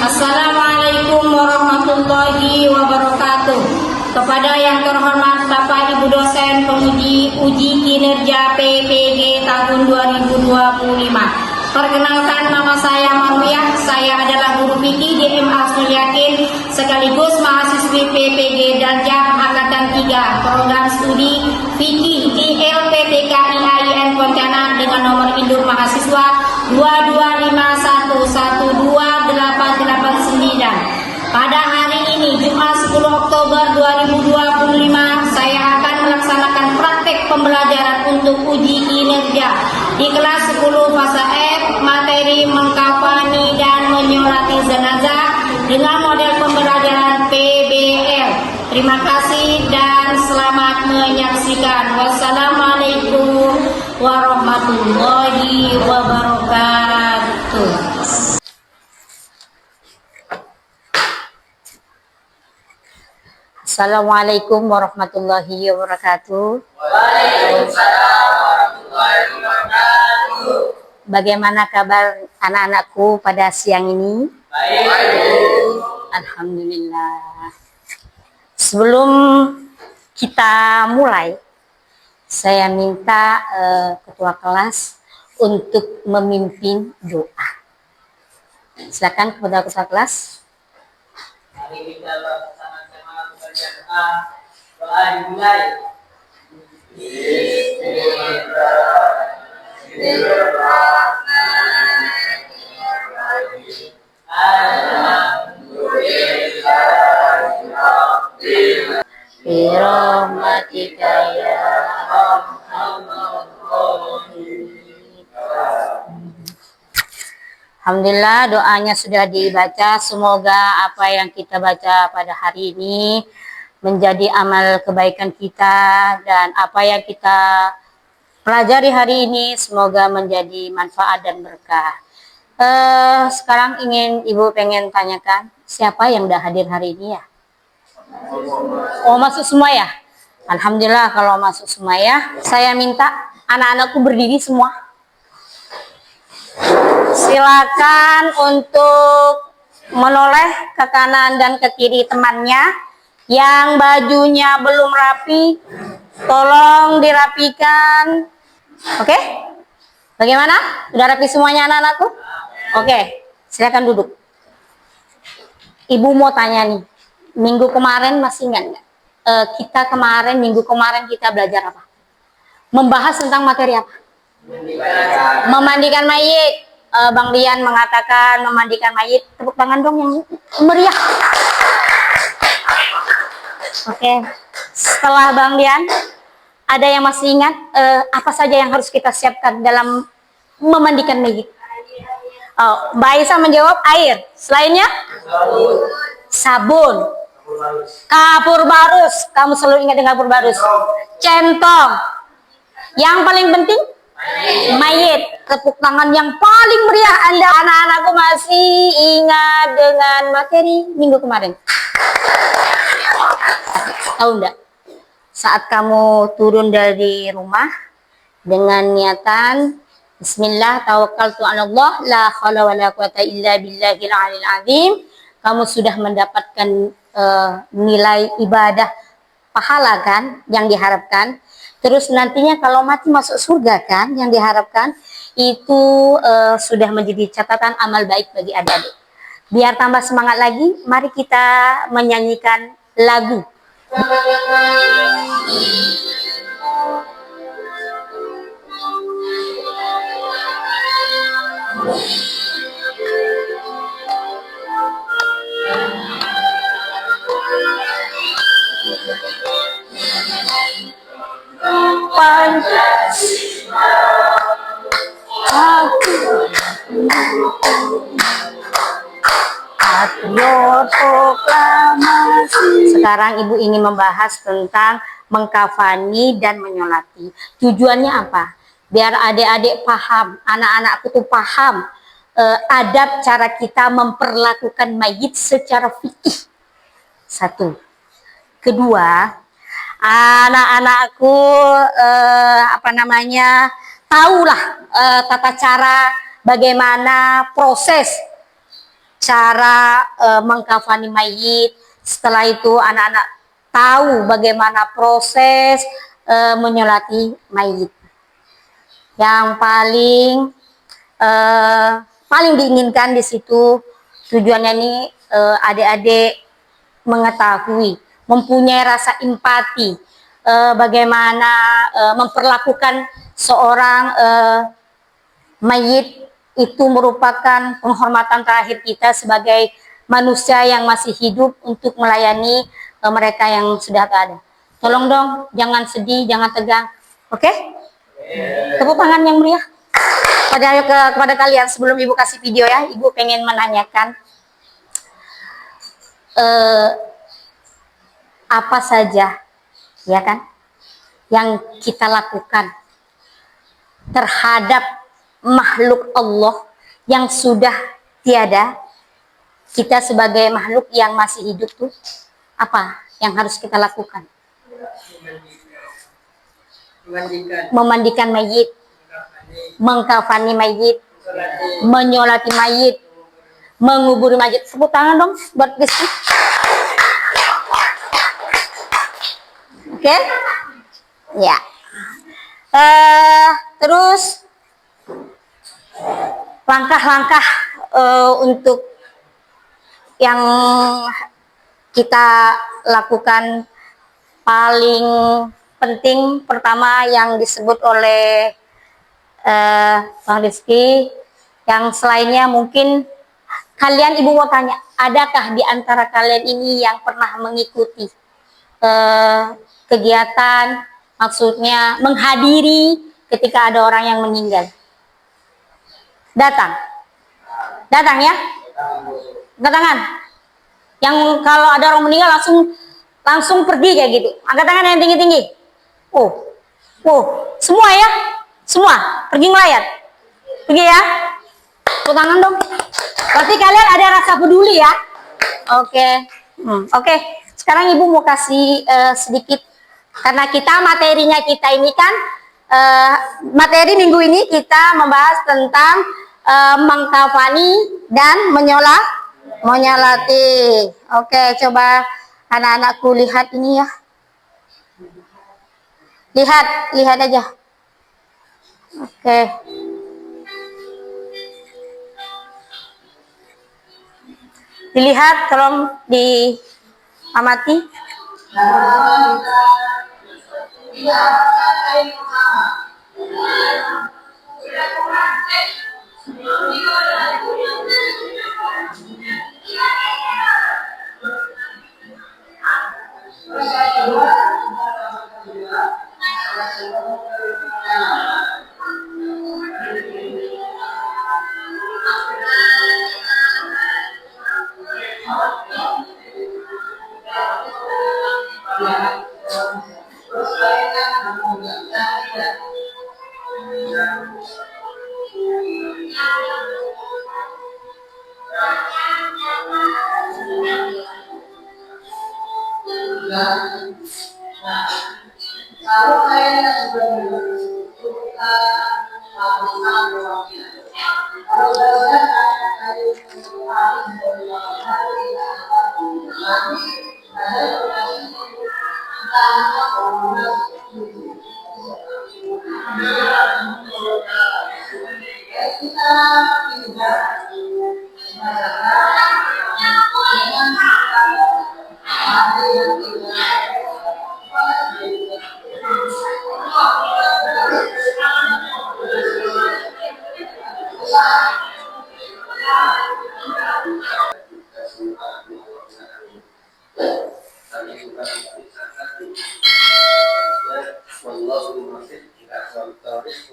Assalamualaikum warahmatullahi wabarakatuh. Kepada yang terhormat Bapak Ibu dosen penguji uji kinerja PPG tahun 2025. Perkenalkan, nama saya Marwiah. Saya adalah guru fikih di MA Yakin sekaligus mahasiswi PPG Darjah Angkatan 3 program studi fikih di LPTKIAIN Pontianak dengan nomor induk mahasiswa 2251128889. Pada hari ini Jumat 10 Oktober 2025 saya akan melaksanakan praktek pembelajaran untuk uji kinerja di kelas 10 fase F, materi mengkafani dan menyolati jenazah dengan model pembelajaran PBL. Terima kasih dan selamat menyaksikan. Wassalamualaikum warahmatullahi wabarakatuh. Assalamualaikum warahmatullahi wabarakatuh. Waalaikumsalam warahmatullahi wabarakatuh. Bagaimana kabar anak-anakku pada siang ini? Baik. Alhamdulillah. Sebelum kita mulai, saya minta ketua kelas untuk memimpin doa. Silakan kepada ketua kelas. Mari kita bersama-sama membaca doa. Doa dimulai. Bismillahirrahmanirrahim. Alhamdulillahirabbil Birahmatika ya arhamar rahimin. Alhamdulillah, doanya sudah dibaca. Semoga apa yang kita baca pada hari ini menjadi amal kebaikan kita, dan apa yang kita pelajari hari ini semoga menjadi manfaat dan berkah. Sekarang Ibu pengen tanyakan, siapa yang udah hadir hari ini ya? Oh, masuk semua ya? Alhamdulillah kalau masuk semua ya. Saya minta anak-anakku berdiri semua. Silakan untuk menoleh ke kanan dan ke kiri temannya. Yang bajunya belum rapi, tolong dirapikan. Oke? Bagaimana? Udah rapi semuanya anak-anakku? Oke, silakan duduk. Ibu mau tanya nih, minggu kemarin masih ingat nggak? Minggu kemarin kita belajar apa? Membahas tentang materi apa? Memandikan mayit. Bang Dian mengatakan memandikan mayit. Tepuk tangan dong yang meriah. Oke, setelah Bang Dian, ada yang masih ingat apa saja yang harus kita siapkan dalam memandikan mayit? Oh, Mbak Aisyah menjawab air. Selainnya? Sabun. Kapur barus. Kamu selalu ingat dengan kapur barus. Centong. Yang paling penting? Mayit. Tepuk tangan yang paling meriah. Anda anak-anakku masih ingat dengan materi minggu kemarin? Tahu enggak? Saat kamu turun dari rumah dengan niatan Bismillah tawakkaltu 'ala Allah la haula wala quwata illa billahil aliyil azim, kamu sudah mendapatkan nilai ibadah pahala kan yang diharapkan. Terus nantinya kalau mati masuk surga kan yang diharapkan. Itu sudah menjadi catatan amal baik bagi adik-adik. Biar tambah semangat lagi, mari kita menyanyikan lagu. Pancasila aku patriot proklamasi. Sekarang Ibu ingin membahas tentang mengkafani dan menyolati. Tujuannya apa? Biar adik-adik paham, anak-anakku tuh paham adab cara kita memperlakukan mayit secara fikih. Satu. Kedua, anak-anakku tahulah tata cara bagaimana proses cara mengkafani mayit. Setelah itu anak-anak tahu bagaimana proses menyolati mayit. Yang paling diinginkan di situ tujuannya ini adik-adik mengetahui, mempunyai rasa empati, bagaimana memperlakukan seorang mayit itu merupakan penghormatan terakhir kita sebagai manusia yang masih hidup untuk melayani mereka yang sudah tak ada. Tolong dong, jangan sedih, jangan tegang. Oke? Tepuk tangan yang meriah kepada kalian. Sebelum Ibu kasih video ya, Ibu pengen menanyakan apa saja, ya kan, yang kita lakukan terhadap makhluk Allah yang sudah tiada. Kita sebagai makhluk yang masih hidup tuh apa yang harus kita lakukan? Memandikan mayit, mengkafani mayit, menyolati mayit, menguburi mayit. Tepuk tangan dong buat Rizky. Oke? Ya. Terus langkah-langkah untuk yang kita lakukan paling penting pertama yang disebut oleh Bang Rizky, yang selainnya mungkin kalian, Ibu mau tanya, adakah di antara kalian ini yang pernah mengikuti kegiatan, maksudnya menghadiri ketika ada orang yang meninggal? Datang ya, angkat tangan. Yang kalau ada orang meninggal langsung pergi kayak gitu, angkat tangan yang tinggi-tinggi. Semua ya, semua pergi ngelayat, pergi ya. Tepuk tangan dong. Berarti kalian ada rasa peduli ya. Oke. Sekarang Ibu mau kasih sedikit, karena materinya kita ini kan materi minggu ini kita membahas tentang mengkafani dan menyolati. Oke, coba anak-anakku lihat ini ya. Lihat aja. Oke. Dilihat, tolong diamati.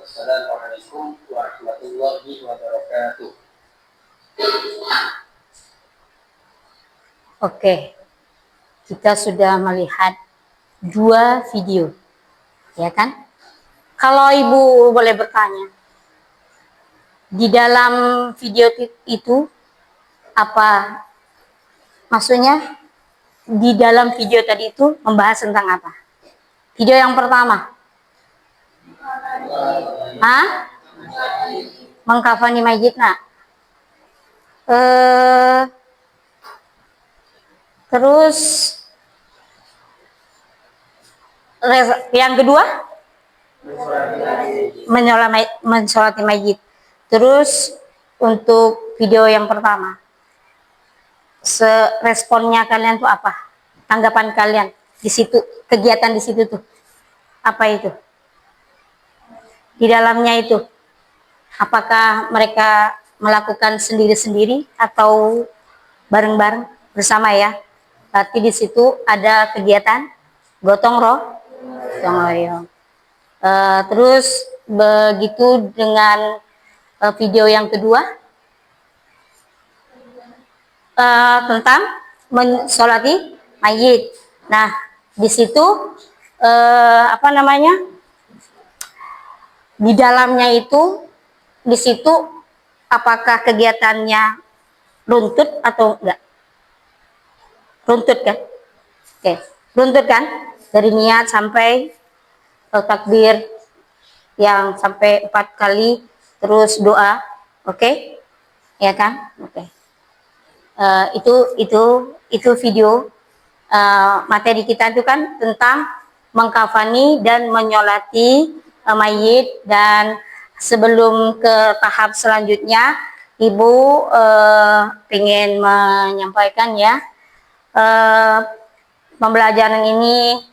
Wassalamualaikum warahmatullahi wabarakatuh. Oke, kita sudah melihat 2 video, ya kan? Kalau Ibu boleh bertanya, di dalam video itu apa? Maksudnya di dalam video tadi itu membahas tentang apa? Video yang pertama, mengkafani mayit, nak. Eh, terus yang kedua mensolati mayit. Terus untuk video yang pertama, responnya kalian tuh apa? Tanggapan kalian di situ, kegiatan di situ tuh apa itu? Di dalamnya itu, apakah mereka melakukan sendiri-sendiri atau bareng-bareng bersama ya? Berarti di situ ada kegiatan gotong royong. Terus begitu dengan video yang kedua tentang mensolati mayit. Nah, di situ apa namanya? Di dalamnya itu, di situ apakah kegiatannya runtut atau enggak? Runtut kan? Oke, runtut kan? Dari niat sampai takbir yang sampai 4 kali, terus doa, oke? Ya kan? Oke. Itu video materi kita itu kan tentang mengkafani dan menyolati mayit. Dan sebelum ke tahap selanjutnya, Ibu ingin menyampaikan ya, pembelajaran ini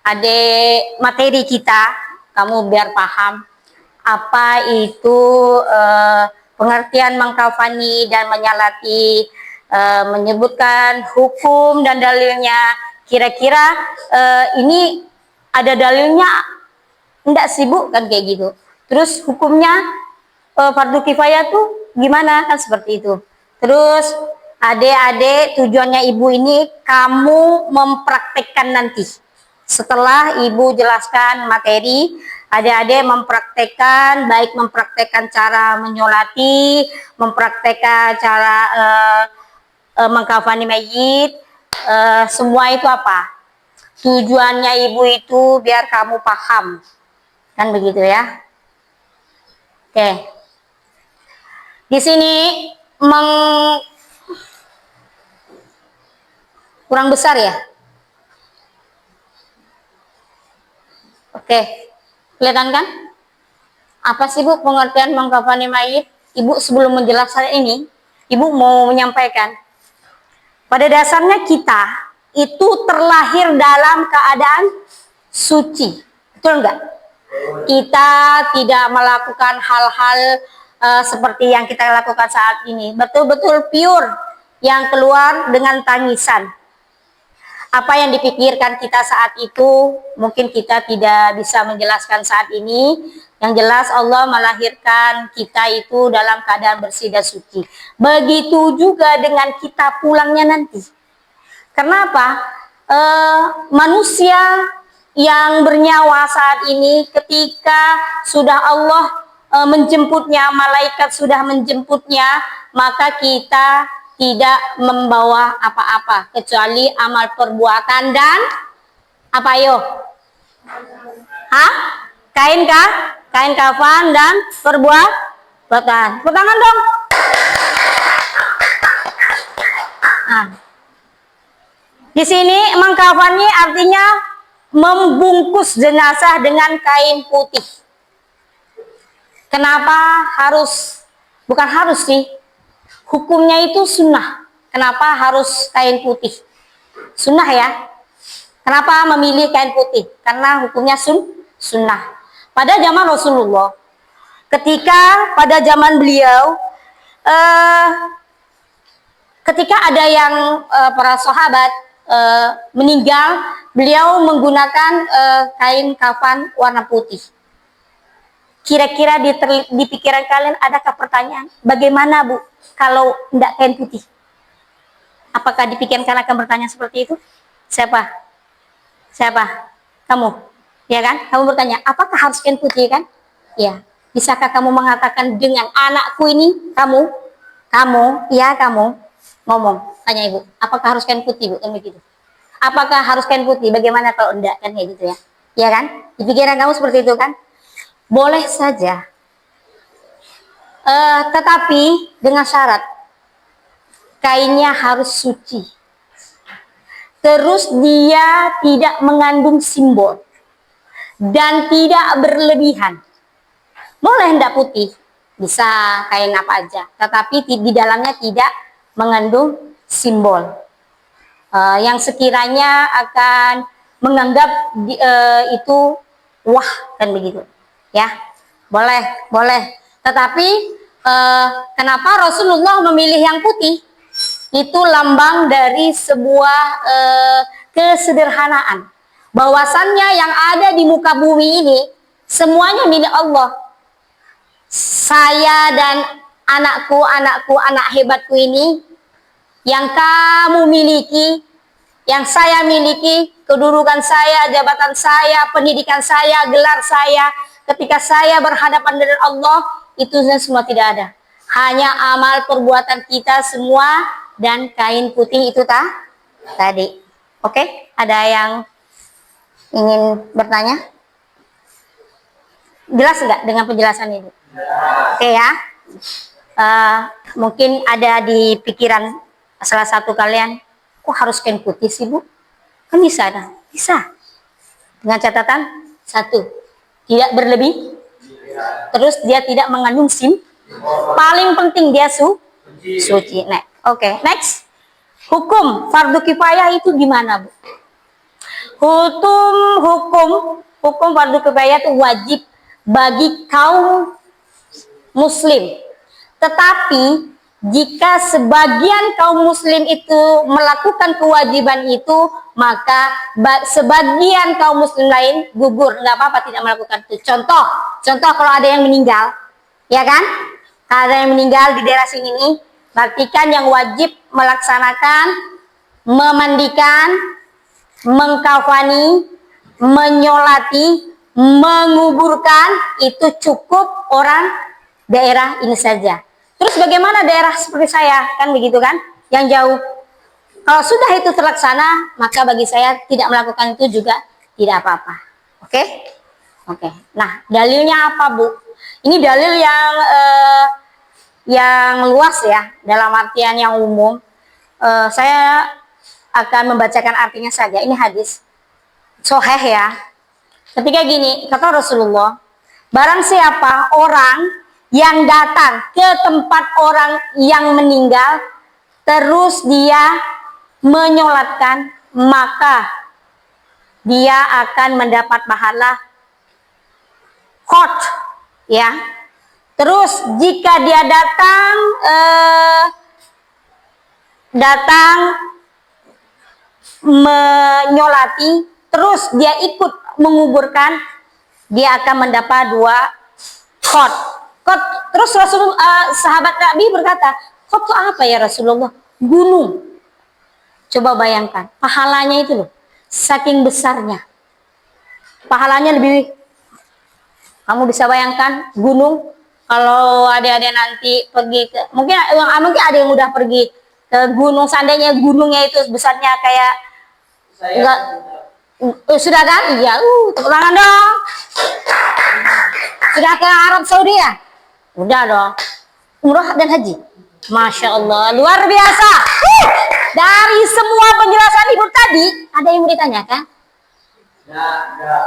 ada materi kita, kamu biar paham apa itu pengertian mengkafani dan menyolati, menyebutkan hukum dan dalilnya. Kira-kira ini ada dalilnya enggak sih Bu, kan kayak gitu. Terus hukumnya fardu kifayah tuh gimana, kan seperti itu. Terus adik-adik, tujuannya Ibu ini kamu mempraktekkan nanti. Setelah Ibu jelaskan materi, adik-adik mempraktekkan, baik mempraktekkan cara menyolati, mempraktekkan cara mengkafani mayit, semua itu apa? Tujuannya Ibu itu biar kamu paham. Kan begitu ya. Oke. Di sini kurang besar ya. Oke. Kelihatan kan? Apa sih Bu pengertian mengkafani mayit? Ibu sebelum menjelaskan ini, Ibu mau menyampaikan. Pada dasarnya kita itu terlahir dalam keadaan suci. Betul enggak? Kita tidak melakukan hal-hal seperti yang kita lakukan saat ini. Betul-betul pure, yang keluar dengan tangisan. Apa yang dipikirkan kita saat itu, mungkin kita tidak bisa menjelaskan saat ini. Yang jelas Allah melahirkan kita itu dalam keadaan bersih dan suci. Begitu juga dengan kita pulangnya nanti. Kenapa? Manusia yang bernyawa saat ini ketika sudah Allah menjemputnya, malaikat sudah menjemputnya, maka kita tidak membawa apa-apa kecuali amal perbuatan dan apa yo? Hah? Kain kah? Kain kafan dan perbuatan. Pertangan dong. Nah. Di sini mengkafani artinya membungkus jenazah dengan kain putih. Kenapa harus, bukan harus sih, hukumnya itu sunnah. Kenapa harus kain putih? Sunnah ya. Kenapa memilih kain putih? Karena hukumnya sunnah. Pada zaman Rasulullah, ketika pada zaman beliau, ketika ada yang para sahabat meninggal, beliau menggunakan kain kafan warna putih. Kira-kira di pikiran kalian adakah pertanyaan, bagaimana Bu kalau tidak kain putih? Apakah di pikiran kalian akan bertanya seperti itu? Siapa? Kamu? Ya kan? Kamu bertanya, apakah harus kain putih kan? Ya. Bisakah kamu mengatakan dengan anakku ini, kamu, ya kamu, ngomong, tanya Ibu, apakah harus kain putih Bu? Kan begitu. Apakah harus kain putih? Bagaimana kalau enggak, kan kayak gitu ya? Ya kan? Di pikiran kamu seperti itu kan? Boleh saja. Tetapi dengan syarat. kainnya harus suci. Terus dia tidak mengandung simbol dan tidak berlebihan. Boleh hendak putih, bisa kain apa aja, tetapi di dalamnya tidak mengandung simbol yang sekiranya akan menganggap itu wah kan begitu, ya. Boleh. Tetapi kenapa Rasulullah memilih yang putih? Itu lambang dari sebuah kesederhanaan. Bahwasannya yang ada di muka bumi ini semuanya milik Allah. Saya dan anak hebatku ini yang kamu miliki, yang saya miliki, kedudukan saya, jabatan saya, pendidikan saya, gelar saya, ketika saya berhadapan dengan Allah, itu semua tidak ada. Hanya amal perbuatan kita semua dan kain putih itu tadi. Oke, ada yang ingin bertanya? Jelas nggak dengan penjelasan ini? Oke ya. Mungkin ada di pikiran salah satu kalian, kok harus kain putih sih Bu? Kan bisa ada. Bisa. Dengan catatan, satu, tidak berlebih. Terus dia tidak mengandung paling penting dia suci. Oke, next. Hukum fardu kifayah itu gimana, Bu? Hukum fardu kifayah itu wajib bagi kaum muslim. Tetapi jika sebagian kaum muslim itu melakukan kewajiban itu, maka sebagian kaum muslim lain gugur, nggak apa-apa tidak melakukan itu. Contoh kalau ada yang meninggal, ya kan? Ada yang meninggal di daerah sini nih, berarti yang wajib melaksanakan memandikan, mengkafani, menyolati, menguburkan itu cukup orang daerah ini saja. Terus bagaimana daerah seperti saya, kan begitu kan, yang jauh? Kalau sudah itu terlaksana, maka bagi saya tidak melakukan itu juga tidak apa-apa. Oke? Nah, dalilnya apa, Bu? Ini dalil yang luas ya, dalam artian yang umum. Saya akan membacakan artinya saja. Ini hadis sahih ya. Ketika gini, kata Rasulullah, barang siapa orang yang datang ke tempat orang yang meninggal, terus dia menyolatkan, maka dia akan mendapat pahala khot, ya. Terus jika dia datang menyolati, terus dia ikut menguburkan, dia akan mendapat 2 khot. Terus sahabat Nabi berkata, khot itu apa ya Rasulullah? Gunung. Coba bayangkan, pahalanya itu loh, saking besarnya. Pahalanya lebih, kamu bisa bayangkan gunung. Kalau adik-adik nanti pergi ke, mungkin ada yang udah pergi ke gunung, seandainya gunungnya itu besarnya kayak enggak, sudah kan? Iya, tepuk tangan dong. Sudah ke Arab Saudi ya? Udah dong. Umrah dan haji. Masya Allah, luar biasa. Dari semua penjelasan Ibu tadi, ada yang mau ditanyakan?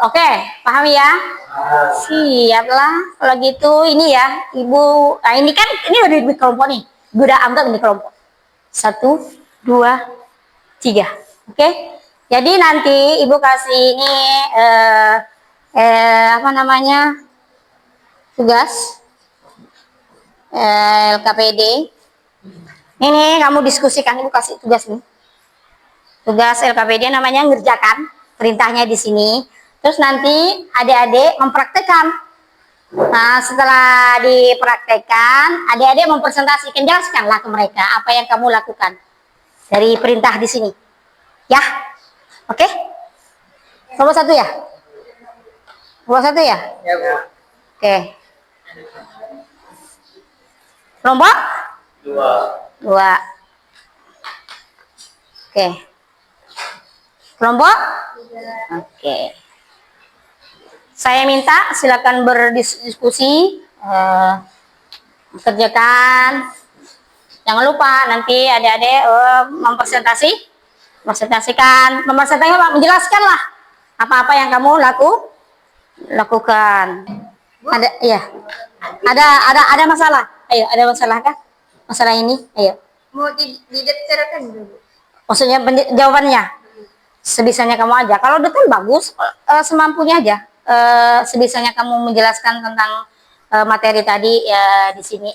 Oke, paham ya? Siaplah. Kalau gitu ini ya, Ibu. Nah ini kan, ini udah di kelompok nih. Ibu udah anggap ini kelompok. 1, 2, 3. Oke? Jadi nanti Ibu kasih ini tugas LKPD. Ini kamu diskusikan, Ibu kasih tugas nih. Tugas LKPD namanya ngerjakan, perintahnya di sini. Terus nanti adik-adik mempraktekkan. Nah, setelah dipraktekkan, adik-adik mempresentasikan, jelaskanlah ke mereka apa yang kamu lakukan dari perintah di sini. Ya? Oke? Kelompok 1 ya? Kelompok 1 ya? Ya, Bu. Oke. Kelompok? 2. Oke. Kelompok? Oke. Saya minta silakan berdiskusi, kerjakan Jangan lupa nanti adik-adik mempresentasikan, menjelaskanlah apa-apa yang kamu lakukan. Ada, ya. Ada masalah. Ayo, ada masalah kah? Masalah ini, ayo. Mau didetailkan dulu. Maksudnya jawabannya sebisanya kamu aja. Kalau detail bagus, semampunya aja. Sebisanya kamu menjelaskan tentang materi tadi ya di sini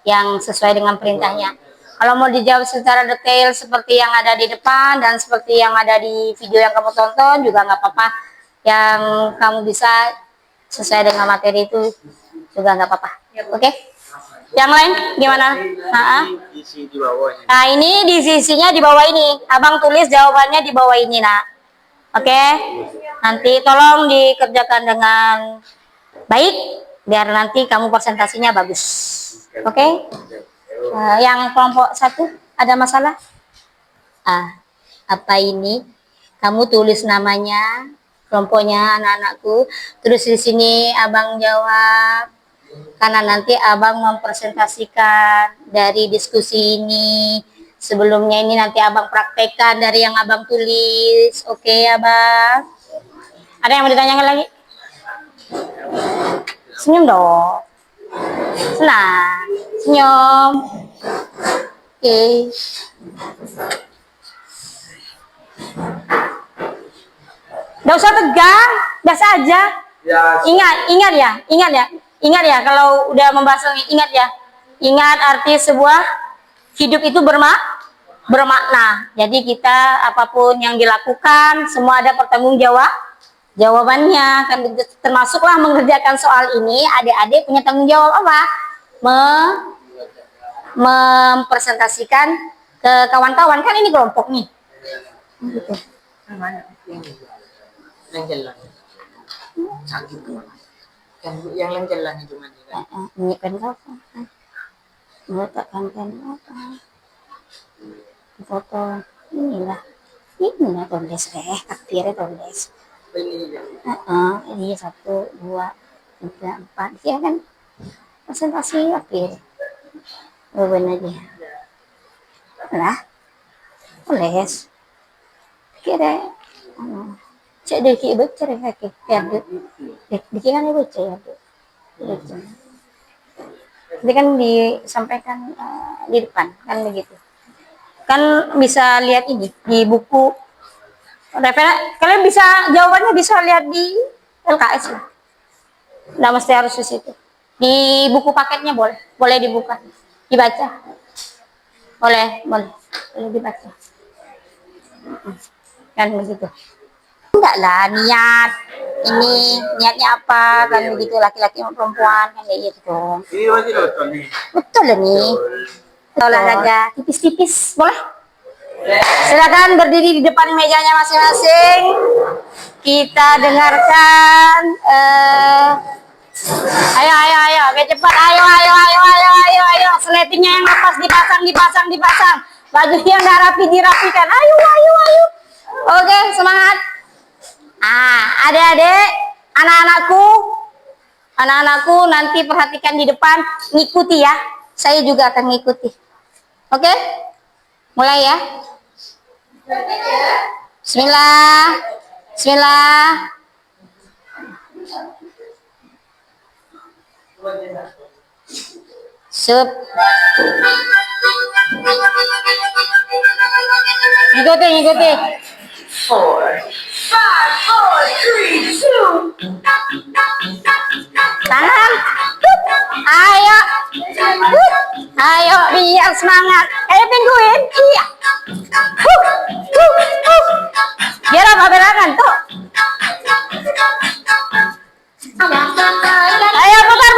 yang sesuai dengan perintahnya. Kalau mau dijawab secara detail seperti yang ada di depan dan seperti yang ada di video yang kamu tonton juga nggak apa-apa. Yang kamu bisa sesuai dengan materi itu juga nggak apa-apa. Oke? Yang lain gimana? Nah, ini di sisinya di bawah ini. Abang tulis jawabannya di bawah ini, nak. Oke? Nanti tolong dikerjakan dengan baik biar nanti kamu presentasinya bagus. Oke? Yang kelompok 1 ada masalah? Apa ini? Kamu tulis namanya, kelompoknya anak-anakku. Terus di sini abang jawab. Karena nanti abang mempresentasikan dari diskusi ini. Sebelumnya ini nanti abang praktekkan dari yang abang tulis. Oke, abang? Ada yang mau ditanyakan lagi? Senyum dong. Senang. Senyum. Oke. Nggak usah tegang, biasa aja. Ingat ya, kalau udah membahas ini, ingat arti sebuah hidup itu bermakna. Jadi kita apapun yang dilakukan, semua ada jawabannya. Kan termasuklah mengerjakan soal ini, adik-adik punya tanggung jawab apa? Mempresentasikan ke kawan-kawan, kan ini kelompok nih. Gitu. Yang jalan sakit yang jalan itu kan Ini kan apa? Meletakkan kan apa? Foto inilah tulis takdirnya tulis. Ini 1, 2, 3, 4 ya kan? Presentasi akhir. Benar aja. Lah, tulis. Kira cek deh ki baca deh kaki ya deh kan baca ya deh jadi kan disampaikan di depan kan begitu kan bisa lihat ini di buku kalian bisa jawabannya bisa lihat di LKS lah nggak mesti harus di situ di buku paketnya boleh dibuka dibaca boleh dibaca kan begitu. Enggak lah niatnya apa kan begitu laki-laki sama perempuan kan kayak gitu dong. Ini masih nonton nih. Betul lah nih. Olahraga tipis-tipis boleh. Silakan berdiri di depan mejanya masing-masing. Kita dengarkan. Ayo, biar cepat. Ayo. Seletingnya yang lepas dipasang. Bajunya nggak rapi dirapikan. Ayo. Oke, semangat. Adik-adik, anak-anakku nanti perhatikan di depan, ngikuti ya. Saya juga akan ngikuti. Oke? Mulai ya. Bismillah. Sup. Ngikuti. 4, 5, 4, 3, 2. Tangan. Ayo biar semangat. Tungguin. Iya. Biar apa berangan tuh. Ayo putar.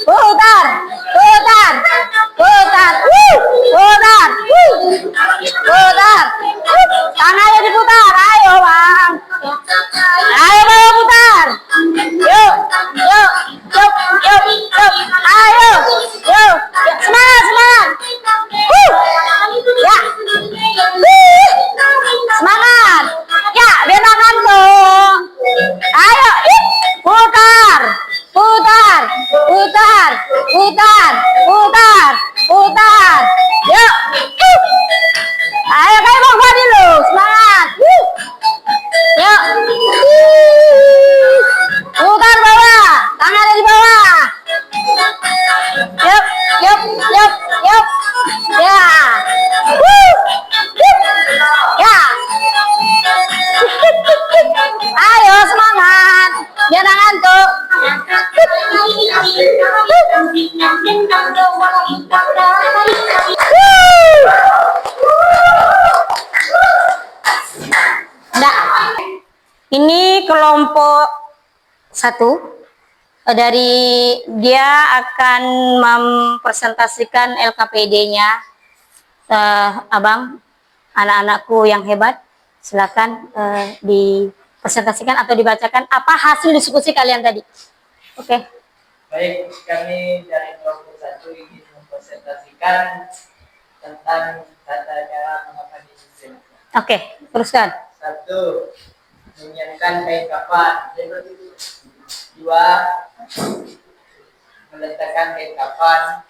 Putar. Tangannya diputar. Ayo bang. Ayo putar. Yuk. Ayo. yup, yup, yup. Ya. Woo. Ya. Ayo semangat. Jangan ngantuk. Nah, ini kelompok satu. Dari dia akan mempresentasikan LKPD-nya. Abang, anak-anakku yang hebat, silakan dipresentasikan atau dibacakan apa hasil diskusi kalian tadi. Oke. Baik, kami dari kelompok 1 ingin mempresentasikan tentang tata cara menghafal Indonesia. Oke, teruskan. 1. Menyiapkan kain kafan. 2. Meletakkan kain kafan.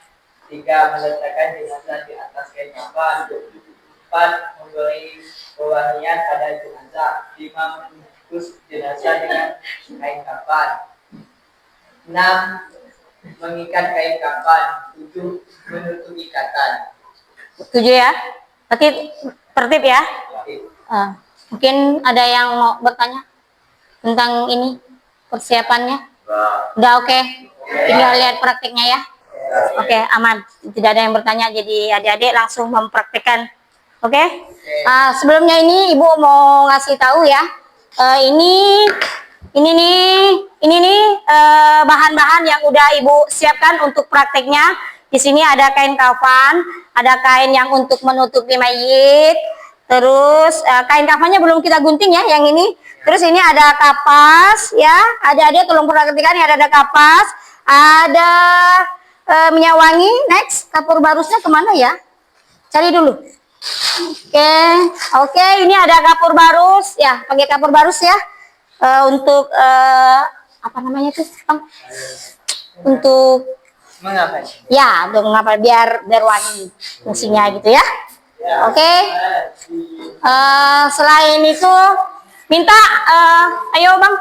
3. Meletakkan jenazah di atas kain kafan. 4. Memberi pewangian pada jenazah. 5. Membungkus jenazah dengan kain kafan. 6. Mengikat kain kafan. 7. Menutup ikatan. 7 ya. Berarti tertib ya. Mungkin ada yang mau bertanya tentang ini persiapannya. Udah oke. Tinggal lihat praktiknya ya. Oke, aman. Tidak ada yang bertanya, jadi adik-adik langsung mempraktikkan. Oke. Sebelumnya ini Ibu mau ngasih tahu ya. Ini nih bahan-bahan yang udah Ibu siapkan untuk prakteknya. Di sini ada kain kafan, ada kain yang untuk menutupi mayit. Terus kain kafannya belum kita gunting ya, yang ini. Terus ini ada kapas ya. Adik-adik tolong perhatikan ya, ada kapas, ada minyak wangi. Next, kapur barusnya kemana ya? Cari dulu. Oke, ini ada kapur barus ya, pakai kapur barus ya. Untuk apa namanya tuh, Bang? Untuk Mengapa? ya, untuk mengapa biar wangi fungsinya gitu ya. Oke. Selain itu minta ayo Bang,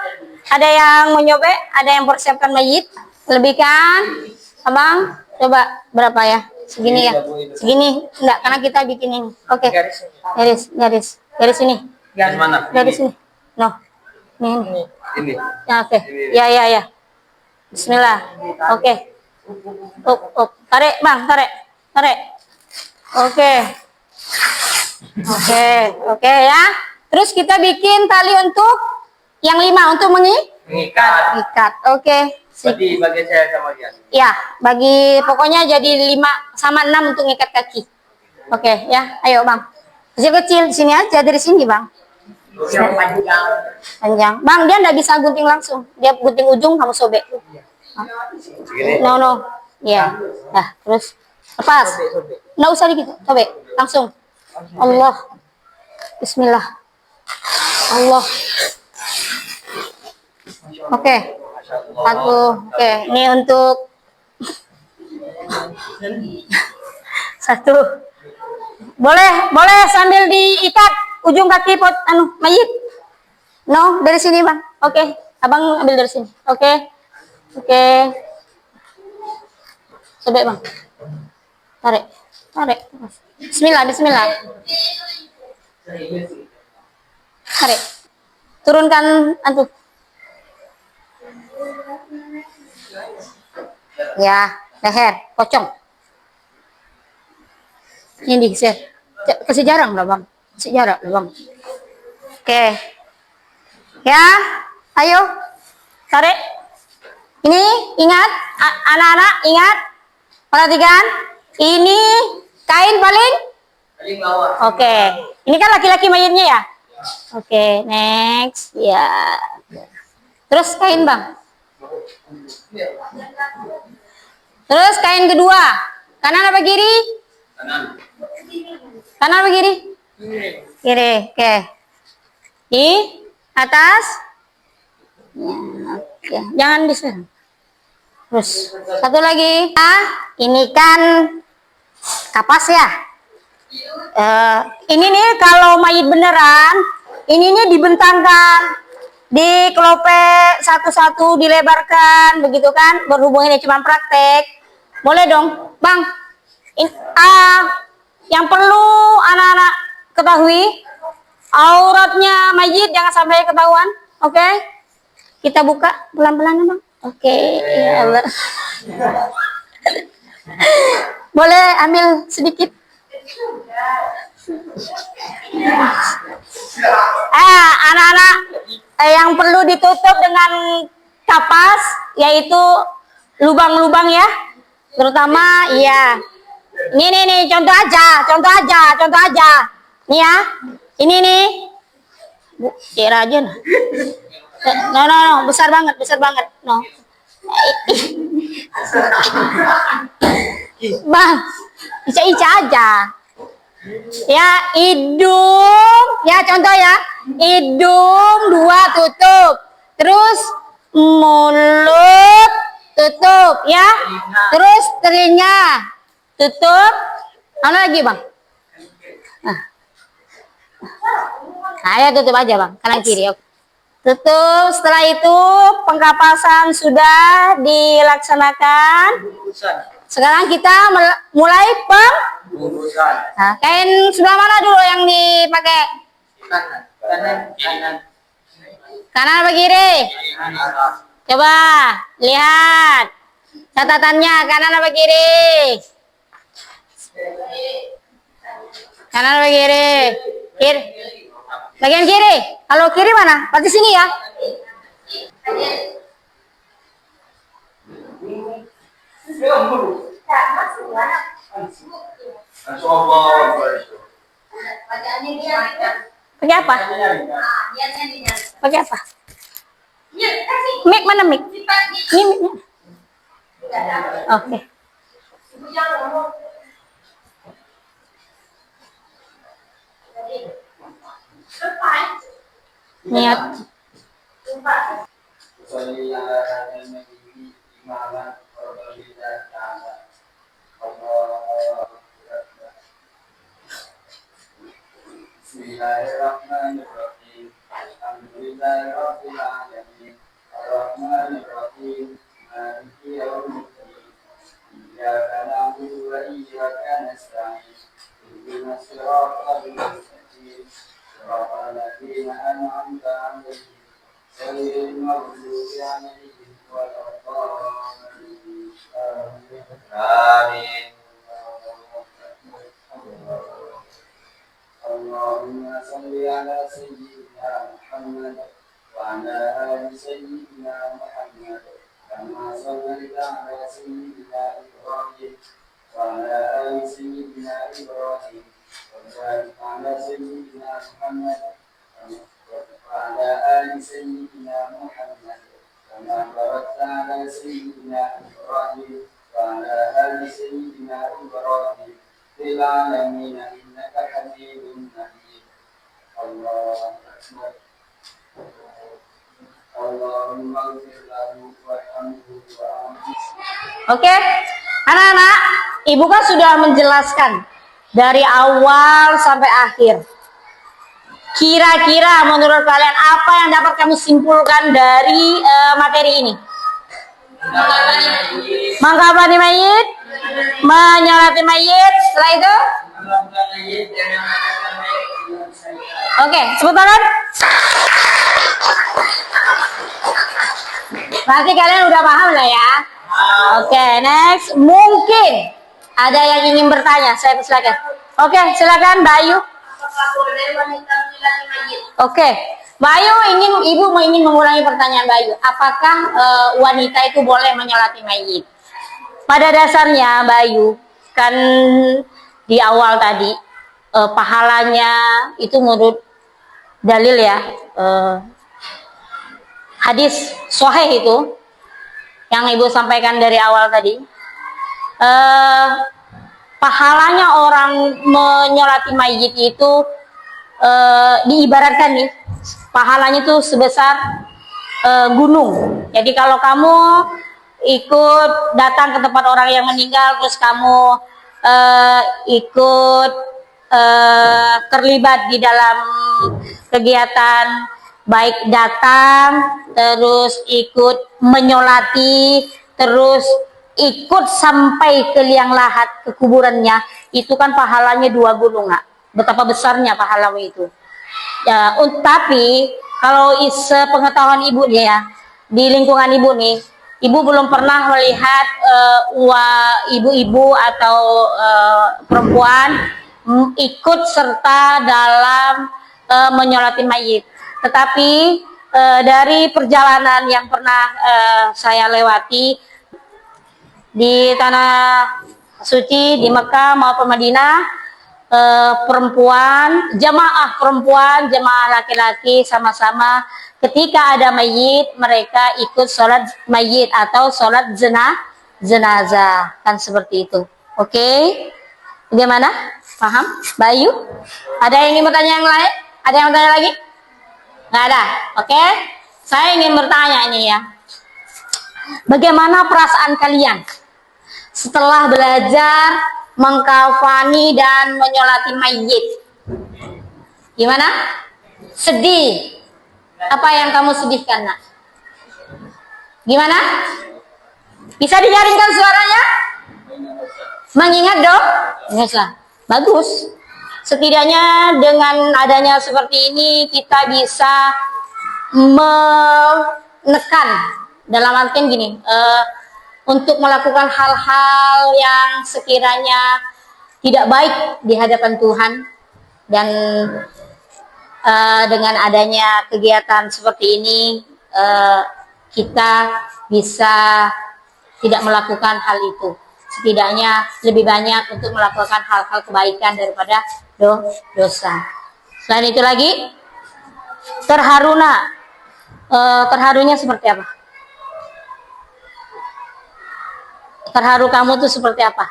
ada yang mau nyoba, ada yang persiapkan mayit, lebihkan. Abang, coba berapa ya? Segini ya? Segini? Enggak, karena kita bikin ini. Oke. Garis ini. Garis mana? Garis ini. No. Ini. Ini. Ya, oke. Ya. Bismillah. Oke. Tarik Bang, tarik. Oke ya. Terus kita bikin tali untuk yang 5 untuk mengikat. Oke. Bagi saya sama dia. Ya, bagi pokoknya jadi 5 sama 6 untuk ngikat kaki. Oke ya, ayo Bang. Kecil-kecil di sini aja, dari sini Bang. Panjang. Bang, dia nggak bisa gunting langsung. Dia gunting ujung, kamu sobek. No. Ya. Nah, terus lepas. Nggak usah dikit, sobek. Langsung. Allah. Bismillah. Allah. Oke. Oke, ini untuk 1. Boleh sambil diikat ujung kaki mayit. No, dari sini Bang. Oke, Abang ambil dari sini. Oke. Sobek Bang. Tarik. Bismillah. Tarik. Turunkan antum. Ya, leher, pocong. Ini digeser. Kasih jarak lah Bang. Oke. Ya, ayo. Tarik. Ini ingat, anak-anak ingat. Perhatikan. Ini kain paling bawah. Oke. Ini kan laki-laki mayitnya ya? Oke, next. Ya. Terus kain Bang. Terus kain kedua. Kanan apa kiri? Kanan apa kiri? Kiri. Oke. Di atas. Ya, jangan diserang. Terus satu lagi. Ini kan kapas ya. Ini nih kalau mayit beneran, ininya dibentangkan, dikelope satu-satu, dilebarkan, begitu kan? Berhubung ini cuma praktek, Boleh dong, Bang. Yang perlu anak-anak ketahui, auratnya mayit jangan sampai ketahuan. Oke? Kita buka pelan-pelan, Bang. Oke, ya Allah. Boleh ambil sedikit. Anak-anak yang perlu ditutup dengan kapas, yaitu lubang-lubang ya, terutama ya. Ini contoh aja. Nih ya, ini nih. Bu, kira aja nah. No, besar banget, no. Bang, ica aja. Ya, hidung, ya contoh ya. Hidung 2 tutup. Terus mulut tutup ya. Terus telinga tutup. Mana lagi, Bang? Nah, ya tutup aja, Bang. Kanan kiri. Oke. Tutup. Setelah itu pengkapasan sudah dilaksanakan. Sekarang kita mulai Bungkusan. Nah, kain sebelah mana dulu yang dipakai? Kanan. Kanan apa kiri? Coba lihat catatannya, kanan apa kiri? Kanan apa kiri? Kiri. Bagian kiri. Kalau kiri mana? Berarti sini ya. Pakai apa? Pakai apa? Mic mana mic? Ini mic-nya. Oke. Niat. Bismillahirrahmanirrahim. Alhamdulillahirabbil alamin. Arrahmanirrahim. Maliki yaumiddin. Iyyaka na'budu wa iyyaka nasta'in. Ihdinas siratal mustaqim. Siratal ladzina an'amta 'alaihim ghairil maghdubi 'alaihim waladdallin. Amin. Allahumma salli ala sayyidina Muhammad wa ala ali sayyidina Muhammad kama sallaita ala sayyidina Ibrahim wa ala ali sayyidina Ibrahim wa barik ala sayyidina Muhammad wa ala ali sayyidina Muhammad kama barakta ala sayyidina Ibrahim wa ala ali sayyidina Ibrahim fil alamin innaka Hamidum Majid. Allahu Akbar. Allahumma ighfir lahu warhamhu wa'afi. Oke, anak-anak, ibu kan sudah menjelaskan dari awal sampai akhir. Kira-kira menurut kalian apa yang dapat kamu simpulkan dari materi ini? Mengkafani mayit, menyolati mayit, setelah itu? Oke, sebut tangan. Berarti kalian udah paham lah ya. Oke, next. Mungkin ada yang ingin bertanya, saya persilakan. Oke, silakan Bayu. Oke, Bayu ibu ingin mengulangi pertanyaan Bayu. Apakah wanita itu boleh menyolati mayit? Pada dasarnya Bayu kan di awal tadi pahalanya itu menurut dalil ya, hadis sahih itu yang ibu sampaikan dari awal tadi, pahalanya orang menyolati mayit itu diibaratkan nih, pahalanya itu sebesar gunung. Jadi kalau kamu ikut datang ke tempat orang yang meninggal, terus kamu ikut terlibat di dalam kegiatan, baik datang, terus ikut menyolati, terus ikut sampai ke liang lahat, ke kuburannya, itu kan pahalanya 2 gunung, Kak. Betapa besarnya pahala itu. Ya, tapi kalau sepengetahuan ibu nih ya, di lingkungan ibu nih, ibu belum pernah melihat ibu-ibu atau perempuan ikut serta dalam menyolati mayit. Tetapi dari perjalanan yang pernah saya lewati di tanah suci di Mekah maupun Madinah, jamaah perempuan, jamaah laki-laki sama-sama ketika ada mayit mereka ikut sholat mayit atau sholat jenazah, kan seperti itu. Oke, bagaimana? Paham? Bayu? Ada yang ingin bertanya yang lain? Ada yang bertanya lagi? Nggak ada. Oke, saya ingin bertanya ini ya. Bagaimana perasaan kalian setelah belajar mengkafani dan menyolati mayit? Gimana? Sedih? Apa yang kamu sedihkan, Nak? Gimana? Bisa dijaringkan suaranya? Mengingat dong? Bisa. Bagus. Setidaknya dengan adanya seperti ini kita bisa menekan, dalam artian gini, untuk melakukan hal-hal yang sekiranya tidak baik di hadapan Tuhan. Dan dengan adanya kegiatan seperti ini, kita bisa tidak melakukan hal itu. Setidaknya lebih banyak untuk melakukan hal-hal kebaikan daripada dosa. Selain itu lagi, terharunya seperti apa? Terharu kamu tuh seperti apa?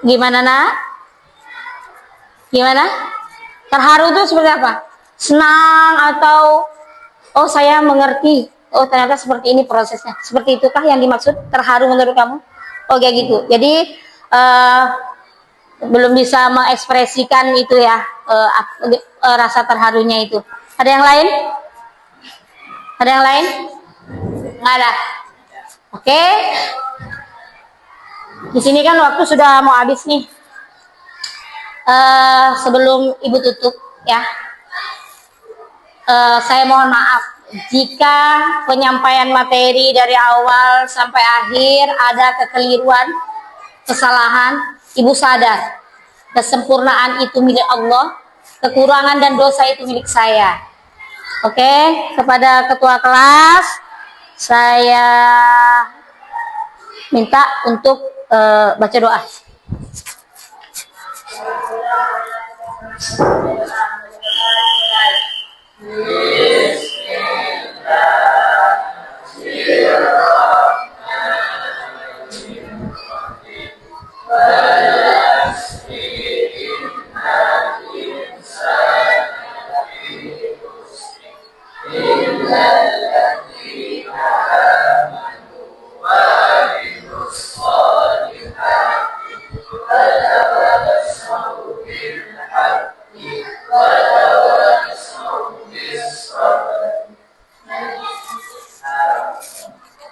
Gimana, Nak? Gimana? Terharu tuh seperti apa? Senang atau oh saya mengerti, oh ternyata seperti ini prosesnya. Seperti itukah yang dimaksud terharu menurut kamu? Oh kayak gitu. Jadi belum bisa mengekspresikan itu ya, rasa terharunya itu. Ada yang lain? Ada yang lain? Nggak ada. Oke. Di sini kan waktu sudah mau habis nih. Sebelum Ibu tutup ya, saya mohon maaf jika penyampaian materi dari awal sampai akhir ada kekeliruan, kesalahan. Ibu sadar kesempurnaan itu milik Allah, kekurangan dan dosa itu milik saya. Oke, kepada ketua kelas saya minta untuk baca doa.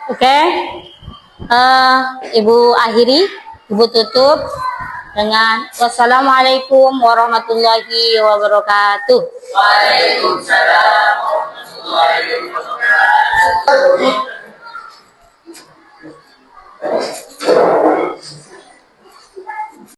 Oke, Ibu akhiri, Ibu tutup dengan wassalamualaikum warahmatullahi wabarakatuh. Waalaikumsalam.